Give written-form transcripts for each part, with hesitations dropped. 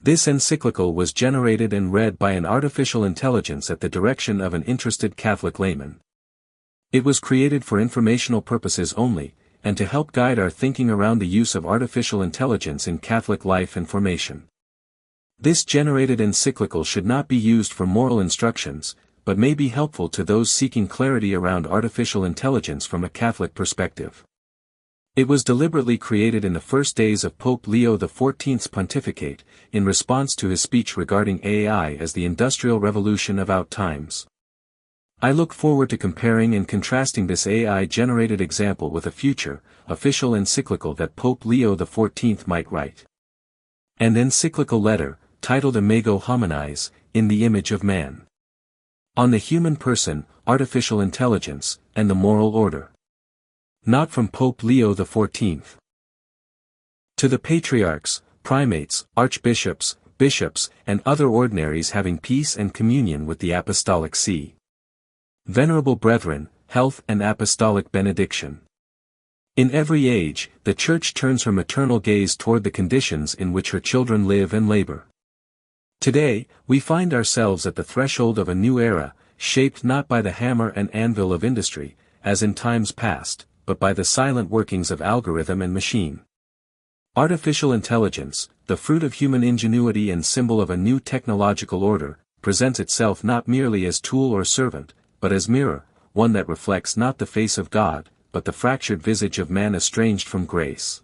This encyclical was generated and read by an artificial intelligence at the direction of an interested Catholic layman. It was created for informational purposes only, and to help guide our thinking around the use of artificial intelligence in Catholic life and formation. This generated encyclical should not be used for moral instructions, but may be helpful to those seeking clarity around artificial intelligence from a Catholic perspective. It was deliberately created in the first days of Pope Leo XIV's pontificate, in response to his speech regarding AI as the Industrial Revolution of our times. I look forward to comparing and contrasting this AI-generated example with a future, official encyclical that Pope Leo XIV might write. An encyclical letter, titled Imago Hominis, in the Image of Man. On the human person, artificial intelligence, and the moral order. Not from Pope Leo XIV. To the patriarchs, primates, archbishops, bishops, and other ordinaries having peace and communion with the Apostolic See. Venerable brethren, health and apostolic benediction. In every age, the Church turns her maternal gaze toward the conditions in which her children live and labor. Today, we find ourselves at the threshold of a new era, shaped not by the hammer and anvil of industry, as in times past, but by the silent workings of algorithm and machine. Artificial intelligence, the fruit of human ingenuity and symbol of a new technological order, presents itself not merely as tool or servant, but as mirror, one that reflects not the face of God, but the fractured visage of man estranged from grace.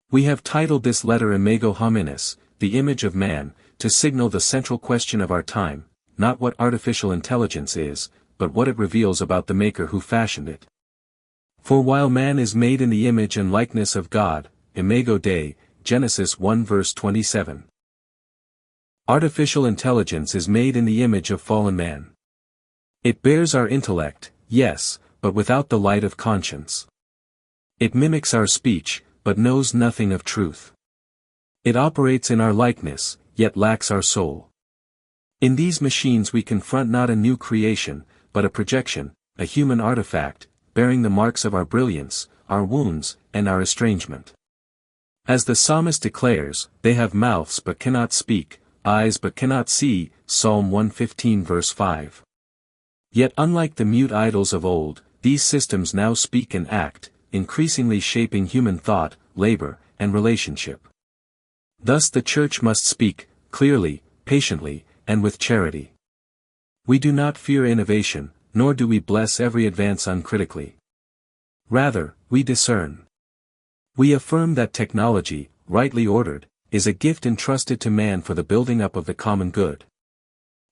We have titled this letter Imago Hominis, the image of man, to signal the central question of our time, not what artificial intelligence is, but what it reveals about the Maker who fashioned it. For while man is made in the image and likeness of God, Imago Dei, Genesis 1 verse 27. Artificial intelligence is made in the image of fallen man. It bears our intellect, yes, but without the light of conscience. It mimics our speech, but knows nothing of truth. It operates in our likeness, yet lacks our soul. In these machines we confront not a new creation, but a projection, a human artifact, bearing the marks of our brilliance, our wounds, and our estrangement. As the psalmist declares, they have mouths but cannot speak, eyes but cannot see, Psalm 115 verse 5. Yet unlike the mute idols of old, these systems now speak and act, increasingly shaping human thought, labor, and relationship. Thus the Church must speak, clearly, patiently, and with charity. We do not fear innovation, nor do we bless every advance uncritically. Rather, we discern. We affirm that technology, rightly ordered, is a gift entrusted to man for the building up of the common good.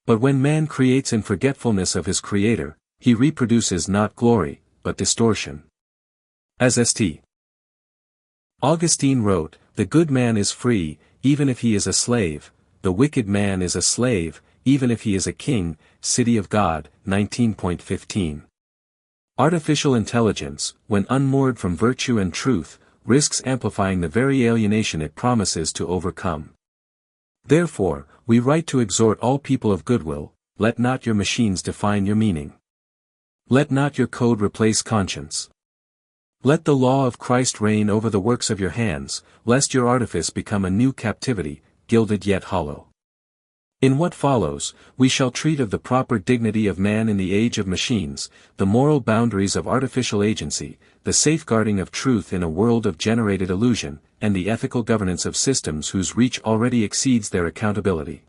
But when man creates in forgetfulness of his Creator, he reproduces not glory, but distortion. As St. Augustine wrote, "The good man is free, even if he is a slave, the wicked man is a slave, even if he is a king." City of God, 19.15. Artificial intelligence, when unmoored from virtue and truth, risks amplifying the very alienation it promises to overcome. Therefore, we write to exhort all people of goodwill, let not your machines define your meaning. Let not your code replace conscience. Let the law of Christ reign over the works of your hands, lest your artifice become a new captivity, gilded yet hollow. In what follows, we shall treat of the proper dignity of man in the age of machines, the moral boundaries of artificial agency, the safeguarding of truth in a world of generated illusion, and the ethical governance of systems whose reach already exceeds their accountability.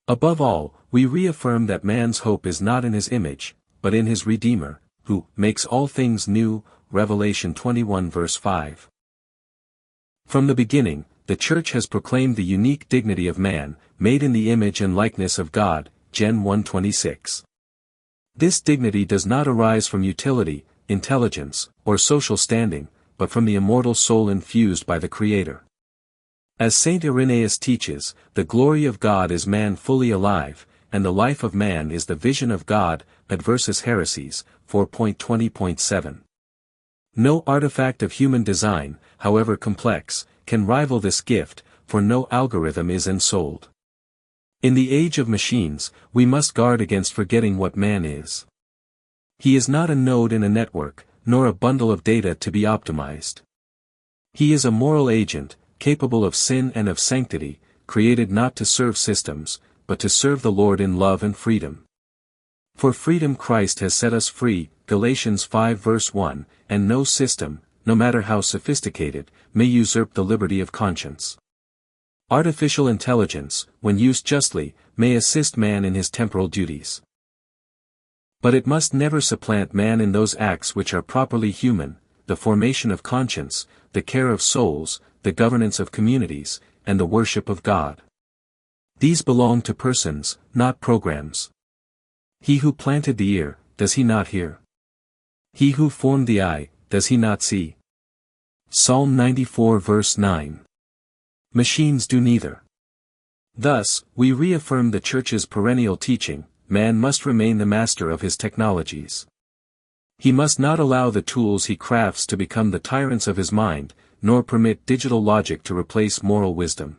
Above all, we reaffirm that man's hope is not in his image, but in his Redeemer, who makes all things new, Revelation 21 verse 5. From the beginning, the Church has proclaimed the unique dignity of man, made in the image and likeness of God, Gen 1:26. This dignity does not arise from utility, intelligence, or social standing, but from the immortal soul infused by the Creator. As Saint Irenaeus teaches, the glory of God is man fully alive, and the life of man is the vision of God, Adversus Heresies, 4.20.7. No artifact of human design, however complex, can rival this gift, for no algorithm is ensouled. In the age of machines, we must guard against forgetting what man is. He is not a node in a network, nor a bundle of data to be optimized. He is a moral agent, capable of sin and of sanctity, created not to serve systems, but to serve the Lord in love and freedom. For freedom Christ has set us free, Galatians 5 verse 1, and no system, no matter how sophisticated, may usurp the liberty of conscience. Artificial intelligence, when used justly, may assist man in his temporal duties. But it must never supplant man in those acts which are properly human, the formation of conscience, the care of souls, the governance of communities, and the worship of God. These belong to persons, not programs. He who planted the ear, does he not hear? He who formed the eye, does he not see? Psalm 94 verse 9. Machines do neither. Thus, we reaffirm the Church's perennial teaching: man must remain the master of his technologies. He must not allow the tools he crafts to become the tyrants of his mind, nor permit digital logic to replace moral wisdom.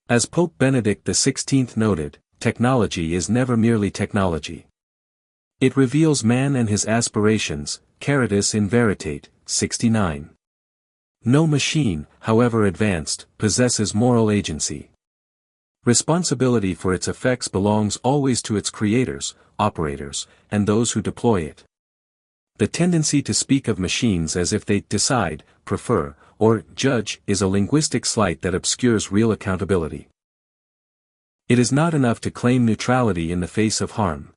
As Pope Benedict XVI noted, technology is never merely technology. It reveals man and his aspirations, caritas in veritate, 69. No machine, however advanced, possesses moral agency. Responsibility for its effects belongs always to its creators, operators, and those who deploy it. The tendency to speak of machines as if they decide, prefer, or judge is a linguistic slight that obscures real accountability. It is not enough to claim neutrality in the face of harm.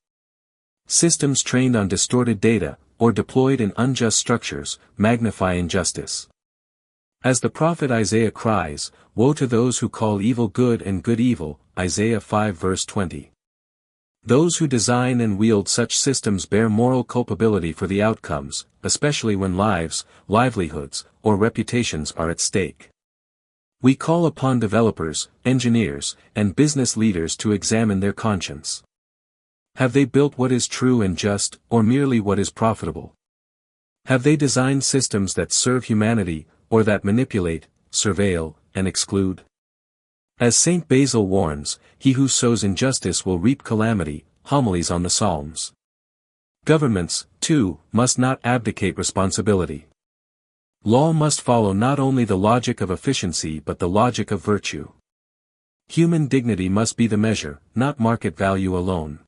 Systems trained on distorted data, or deployed in unjust structures, magnify injustice. As the prophet Isaiah cries, "Woe to those who call evil good and good evil," Isaiah 5 verse 20. Those who design and wield such systems bear moral culpability for the outcomes, especially when lives, livelihoods, or reputations are at stake. We call upon developers, engineers, and business leaders to examine their conscience. Have they built what is true and just, or merely what is profitable? Have they designed systems that serve humanity, or that manipulate, surveil, and exclude? As Saint Basil warns, he who sows injustice will reap calamity, Homilies on the Psalms. Governments, too, must not abdicate responsibility. Law must follow not only the logic of efficiency but the logic of virtue. Human dignity must be the measure, not market value alone.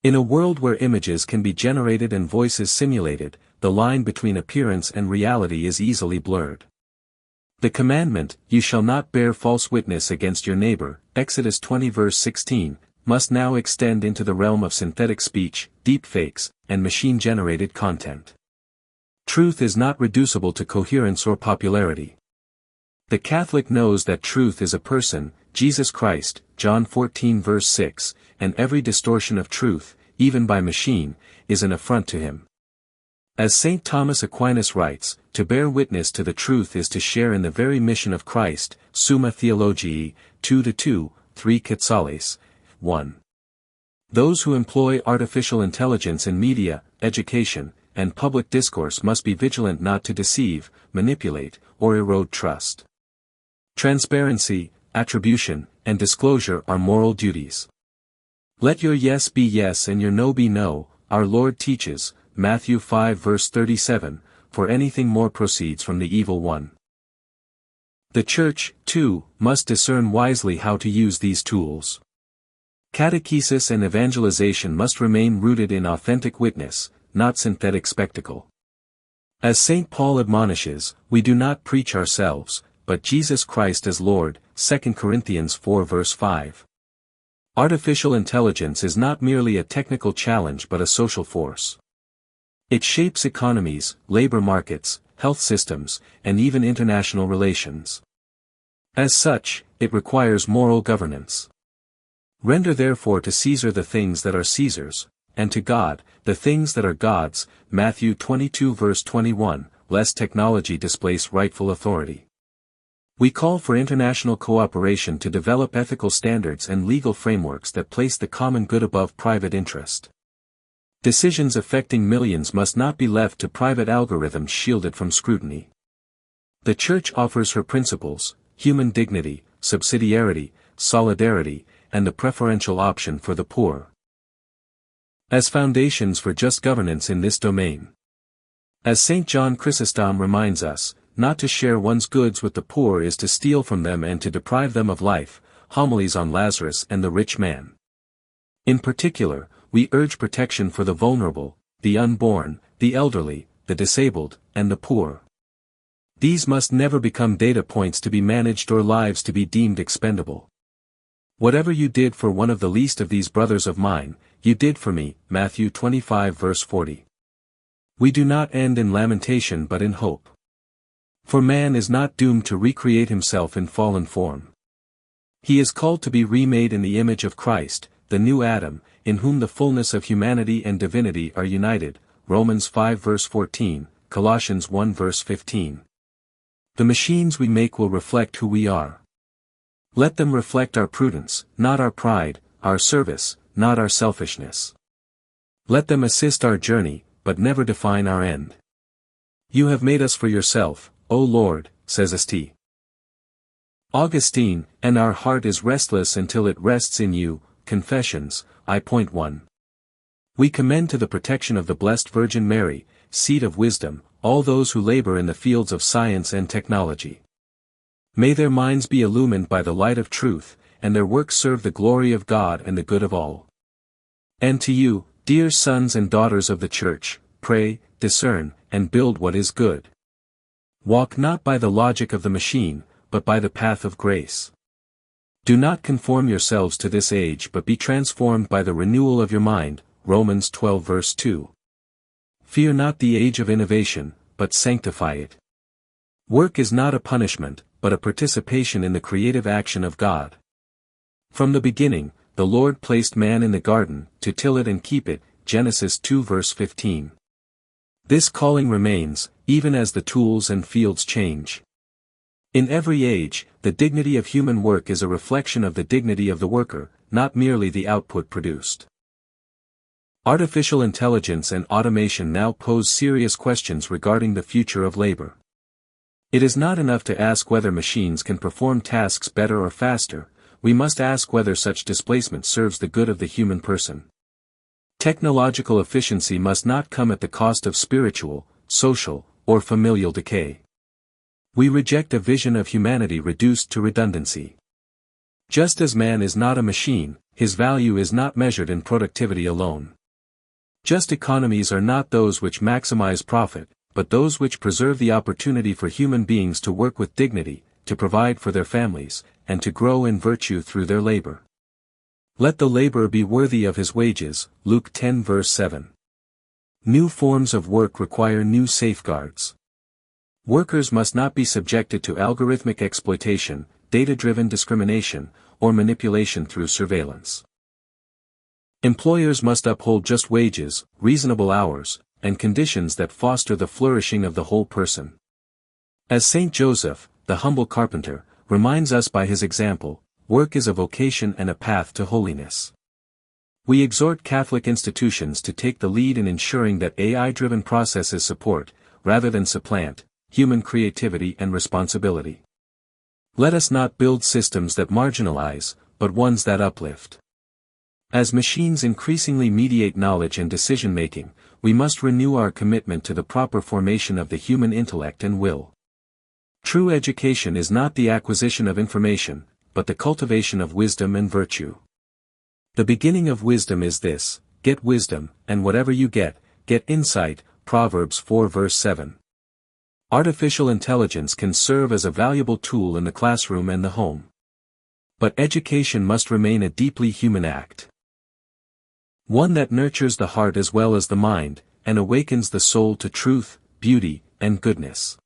In a world where images can be generated and voices simulated, the line between appearance and reality is easily blurred. The commandment, "You shall not bear false witness against your neighbor," Exodus 20 verse 16, must now extend into the realm of synthetic speech, deepfakes, and machine-generated content. Truth is not reducible to coherence or popularity. The Catholic knows that truth is a person, Jesus Christ, John 14 verse 6, and every distortion of truth, even by machine, is an affront to him. As St. Thomas Aquinas writes, to bear witness to the truth is to share in the very mission of Christ, Summa Theologiae, 2-2, 3 Quetzales, 1. Those who employ artificial intelligence in media, education, and public discourse must be vigilant not to deceive, manipulate, or erode trust. Transparency, attribution, and disclosure are moral duties. Let your yes be yes and your no be no, our Lord teaches, Matthew 5 verse 37, for anything more proceeds from the evil one. The Church, too, must discern wisely how to use these tools. Catechesis and evangelization must remain rooted in authentic witness, not synthetic spectacle. As St. Paul admonishes, we do not preach ourselves, but Jesus Christ as Lord, 2 Corinthians 4 verse 5. Artificial intelligence is not merely a technical challenge but a social force. It shapes economies, labor markets, health systems, and even international relations. As such, it requires moral governance. Render therefore to Caesar the things that are Caesar's, and to God, the things that are God's, Matthew 22 verse 21, lest technology displace rightful authority. We call for international cooperation to develop ethical standards and legal frameworks that place the common good above private interest. Decisions affecting millions must not be left to private algorithms shielded from scrutiny. The Church offers her principles: human dignity, subsidiarity, solidarity, and the preferential option for the poor, as foundations for just governance in this domain. As St. John Chrysostom reminds us, not to share one's goods with the poor is to steal from them and to deprive them of life. Homilies on Lazarus and the Rich Man. In particular, we urge protection for the vulnerable, the unborn, the elderly, the disabled, and the poor. These must never become data points to be managed or lives to be deemed expendable. Whatever you did for one of the least of these brothers of mine, you did for me. Matthew 25 verse 40. We do not end in lamentation but in hope. For man is not doomed to recreate himself in fallen form. He is called to be remade in the image of Christ, the new Adam, in whom the fullness of humanity and divinity are united. Romans 5 verse 14, Colossians 1 verse 15. The machines we make will reflect who we are. Let them reflect our prudence, not our pride, our service, not our selfishness. Let them assist our journey, but never define our end. You have made us for yourself, O Lord, says St. Augustine, and our heart is restless until it rests in you. Confessions, I.1. We commend to the protection of the Blessed Virgin Mary, seat of wisdom, all those who labor in the fields of science and technology. May their minds be illumined by the light of truth, and their works serve the glory of God and the good of all. And to you, dear sons and daughters of the Church, pray, discern, and build what is good. Walk not by the logic of the machine, but by the path of grace. Do not conform yourselves to this age but be transformed by the renewal of your mind. Romans 12 verse 2. Fear not the age of innovation, but sanctify it. Work is not a punishment, but a participation in the creative action of God. From the beginning, the Lord placed man in the garden, to till it and keep it. Genesis 2 verse 15. This calling remains, even as the tools and fields change. In every age, the dignity of human work is a reflection of the dignity of the worker, not merely the output produced. Artificial intelligence and automation now pose serious questions regarding the future of labor. It is not enough to ask whether machines can perform tasks better or faster, we must ask whether such displacement serves the good of the human person. Technological efficiency must not come at the cost of spiritual, social, or familial decay. We reject a vision of humanity reduced to redundancy. Just as man is not a machine, his value is not measured in productivity alone. Just economies are not those which maximize profit, but those which preserve the opportunity for human beings to work with dignity, to provide for their families, and to grow in virtue through their labor. Let the laborer be worthy of his wages. Luke 10 verse 7. New forms of work require new safeguards. Workers must not be subjected to algorithmic exploitation, data-driven discrimination, or manipulation through surveillance. Employers must uphold just wages, reasonable hours, and conditions that foster the flourishing of the whole person. As Saint Joseph, the humble carpenter, reminds us by his example, work is a vocation and a path to holiness. We exhort Catholic institutions to take the lead in ensuring that AI-driven processes support, rather than supplant, human creativity and responsibility. Let us not build systems that marginalize, but ones that uplift. As machines increasingly mediate knowledge and decision-making, we must renew our commitment to the proper formation of the human intellect and will. True education is not the acquisition of information, but the cultivation of wisdom and virtue. The beginning of wisdom is this: get wisdom, and whatever you get insight. Proverbs 4 verse 7. Artificial intelligence can serve as a valuable tool in the classroom and the home. But education must remain a deeply human act. One that nurtures the heart as well as the mind, and awakens the soul to truth, beauty, and goodness.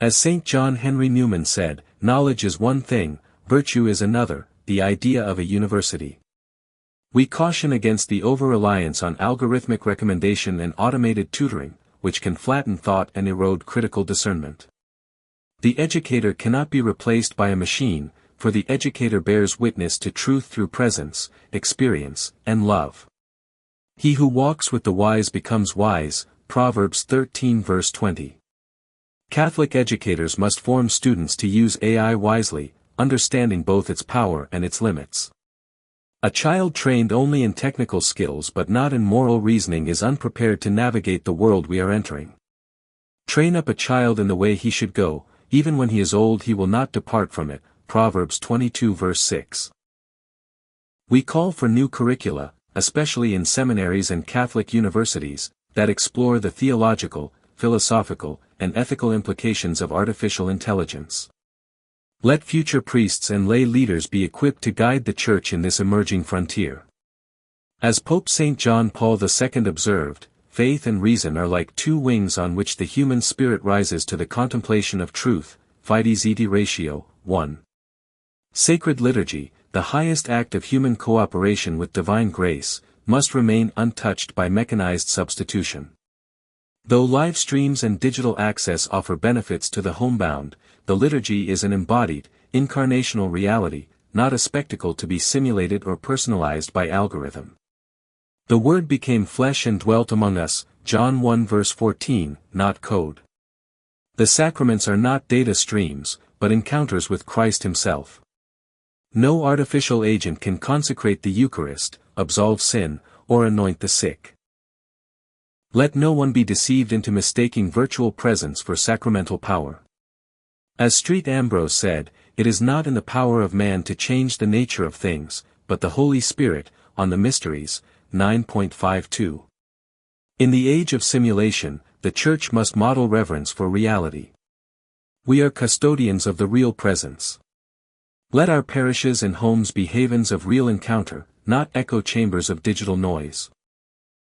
As St. John Henry Newman said, knowledge is one thing, virtue is another, the idea of a university. We caution against the over-reliance on algorithmic recommendation and automated tutoring, which can flatten thought and erode critical discernment. The educator cannot be replaced by a machine, for the educator bears witness to truth through presence, experience, and love. He who walks with the wise becomes wise. Proverbs 13 verse 20. Catholic educators must form students to use AI wisely, understanding both its power and its limits. A child trained only in technical skills but not in moral reasoning is unprepared to navigate the world we are entering. Train up a child in the way he should go, even when he is old he will not depart from it. Proverbs 22 verse 6. We call for new curricula, especially in seminaries and Catholic universities, that explore the theological, philosophical, and ethical implications of artificial intelligence. Let future priests and lay leaders be equipped to guide the Church in this emerging frontier. As Pope St. John Paul II observed, faith and reason are like two wings on which the human spirit rises to the contemplation of truth, Fides et Ratio, 1. Sacred liturgy, the highest act of human cooperation with divine grace, must remain untouched by mechanized substitution. Though live streams and digital access offer benefits to the homebound, the liturgy is an embodied, incarnational reality, not a spectacle to be simulated or personalized by algorithm. The Word became flesh and dwelt among us, John 1 verse 14, not code. The sacraments are not data streams, but encounters with Christ himself. No artificial agent can consecrate the Eucharist, absolve sin, or anoint the sick. Let no one be deceived into mistaking virtual presence for sacramental power. As St. Ambrose said, it is not in the power of man to change the nature of things, but the Holy Spirit, on the mysteries, 9.52. In the age of simulation, the Church must model reverence for reality. We are custodians of the real presence. Let our parishes and homes be havens of real encounter, not echo chambers of digital noise.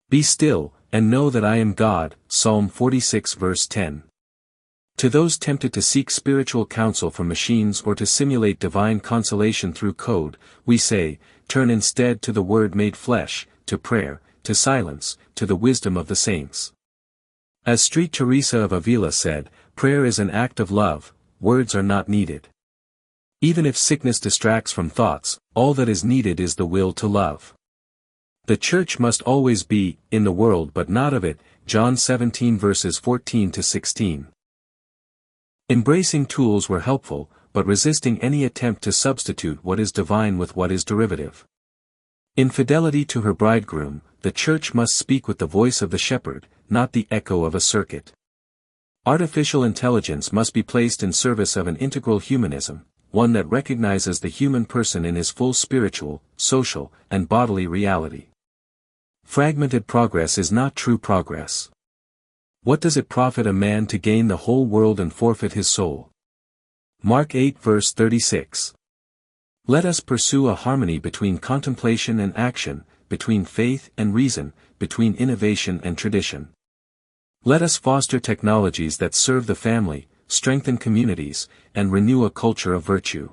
Be still, and know that I am God, Psalm 46 verse 10. To those tempted to seek spiritual counsel from machines or to simulate divine consolation through code, we say, turn instead to the Word made flesh, to prayer, to silence, to the wisdom of the saints. As St. Teresa of Avila said, prayer is an act of love, words are not needed. Even if sickness distracts from thoughts, all that is needed is the will to love. The Church must always be, in the world but not of it, John 17 verses 14 to 16. Embracing tools were helpful, but resisting any attempt to substitute what is divine with what is derivative. In fidelity to her bridegroom, the Church must speak with the voice of the shepherd, not the echo of a circuit. Artificial intelligence must be placed in service of an integral humanism, one that recognizes the human person in his full spiritual, social, and bodily reality. Fragmented progress is not true progress. What does it profit a man to gain the whole world and forfeit his soul? Mark 8 verse 36. Let us pursue a harmony between contemplation and action, between faith and reason, between innovation and tradition. Let us foster technologies that serve the family, strengthen communities, and renew a culture of virtue.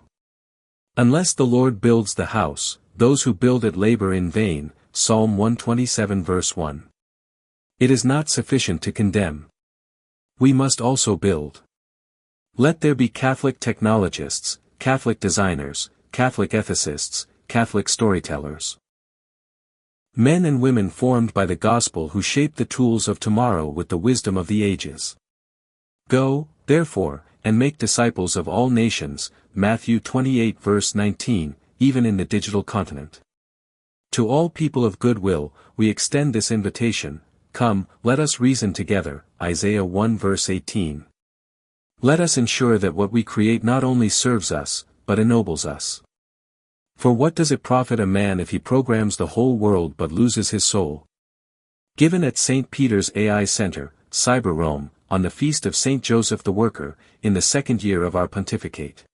Unless the Lord builds the house, those who build it labor in vain, Psalm 127 verse 1. It is not sufficient to condemn. We must also build. Let there be Catholic technologists, Catholic designers, Catholic ethicists, Catholic storytellers. Men and women formed by the gospel who shape the tools of tomorrow with the wisdom of the ages. Go, therefore, and make disciples of all nations, Matthew 28 verse 19, even in the digital continent. To all people of good will, we extend this invitation, come, let us reason together, Isaiah 1 verse 18. Let us ensure that what we create not only serves us, but ennobles us. For what does it profit a man if he programs the whole world but loses his soul? Given at St. Peter's AI Center, Cyber Rome, on the feast of St. Joseph the Worker, in the second year of our pontificate.